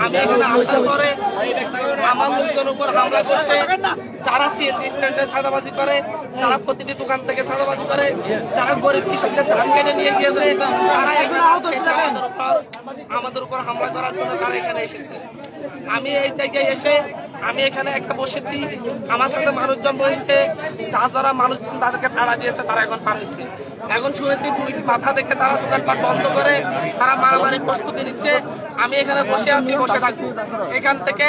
আমি এখানে আসার পরে আমার লোকজনের উপর হামলা করছে, যারা সিএনজি স্ট্যান্ডে সাদাবাজি করে, যারা প্রতিটি দোকান থেকে সাদাবাজি করে, যারা গরিব কৃষকদের ধান কেটে নিয়ে গিয়েছে, তারা আমাদের উপর হামলা করার জন্য তারা এখানে এসেছে। আমি এই জায়গায় এসে আমি এখানে একটা বসেছি, আমার সাথে মানুষজন বসছে, যারা মানুষজন তাদেরকে তাড়া দিয়েছে, তারা এখন পাঠিয়েছে। এখন শুনেছি 2 মাথা দেখে তারা দোকানপাট বন্ধ করে তারা মারামারির প্রস্তুতি নিচ্ছে। আমি এখানে বসে আছি, বসে থাকবো এখান থেকে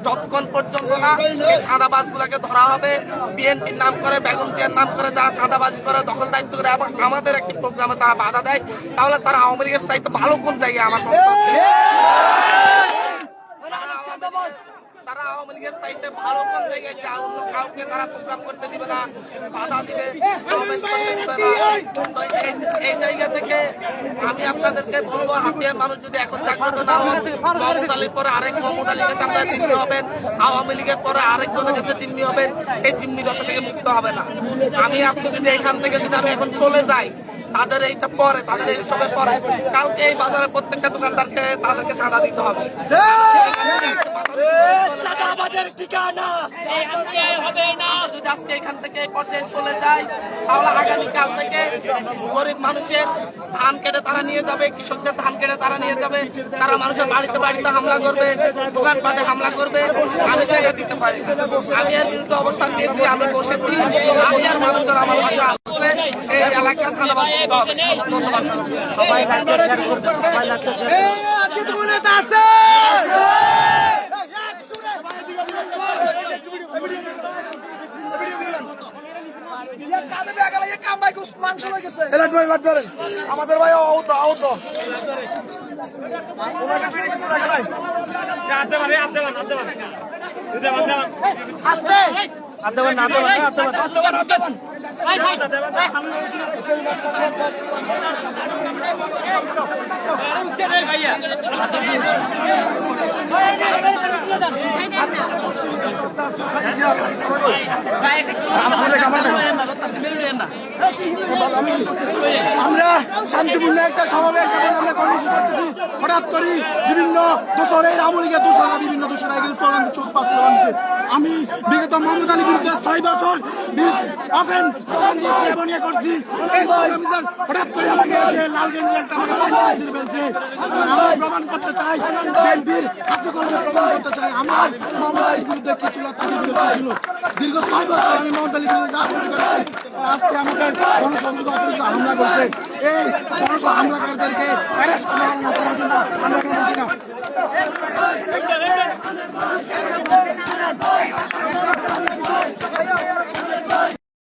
যতক্ষণ পর্যন্ত না এই সাদাবাজ গুলাকে ধরা হবে। বিএনপির নাম করে, বেগম জিয়ার নাম করে যারা সাদাবাজি করে, দখল দায়িত্ব করে এবং আমাদের একটি প্রোগ্রামে তারা বাধা দেয়, তাহলে তারা আওয়ামী লীগের চাইতে ভালো কোন জায়গায় আমার তারা আওয়ামী লীগের চাইতে ভালো কোন জায়গায় যে অন্য কাউকে তারা প্রোগ্রাম করতে দিবে না, বাধা দিবে, এই জায়গা থেকে আমি আপনাদেরকে বলবো, হাতিয়ার মানুষ যদি এখন জাগ্রত না হন, মোহাম্মদ আলীর পরে আরেক মোহাম্মদ আলীর কাছে আপনারা জিম্মি হবেন, আওয়ামী লীগের পরে আরেকজনের কাছে জিম্মি হবেন, এই জিম্মি দশা থেকে মুক্ত হবে না। আমি আজকে যদি এখান থেকে যদি আমি এখন চলে যাই, তাদের এইটা পরে, তাদের এই সবের পরে কালকে এই বাজারে প্রত্যেকটা দোকানদারকে তাদেরকে চাঁদা দিতে হবে। যদি আজকে এখান থেকে এই পর্যায়ে চলে যায়, তাহলে আগামীকাল থেকে গরিব মানুষের ধান কেটে তারা নিয়ে যাবে, কৃষকদের ধান কেটে তারা নিয়ে যাবে, তারা মানুষের বাড়িতে বাড়িতে হামলা করবে, দোকানপাটে হামলা করবে। আমি সেটা দিতে পারি, আমি এর বিরুদ্ধে অবস্থান নিয়েছি, আমি বসেছি। আমি আর মানুষজন আমার ভাষা আসলে এই এলাকা সাদাবাদ সবাই আমাদের ভাই আহত আহত ওনাকে ফিরে গেছে দেখা নাই আসতে আমরা শান্তিপূর্ণ একটা সমাবেশ আমরা কর্মসূচি করতেছি, হঠাৎ করে বিভিন্ন দোষরের আওয়ামী লীগের দোষরা বিভিন্ন দোষরা এগিয়ে স্লোগান দিচ্ছে। আমি বিগত মোহাম্মদ আলীর বিরুদ্ধে 6 বছর অফেন স্লোগান দিয়েছি এবং ইয়ে করছি। হঠাৎ করে আমাকে এসে লাল গেঞ্জি একটা আমাকে ফেলছে। আমরা প্রমাণ করতে চাই, বিএনপির কার্যক্রম প্রমাণ করতে চাই আমার মোহাম্মদ আলীর বিরুদ্ধে কি ছিল, তাদের বিরুদ্ধে ছিল। দীর্ঘ 6 বছর আমি মোহাম্মদ আলীর বিরুদ্ধে রাজনীতি করেছি, আজকে আমাদের গণসংযোগ অতিরিক্ত হামলা করছে। এই হামলাকারীদেরকে অ্যারেস্ট করার জন্য আমরা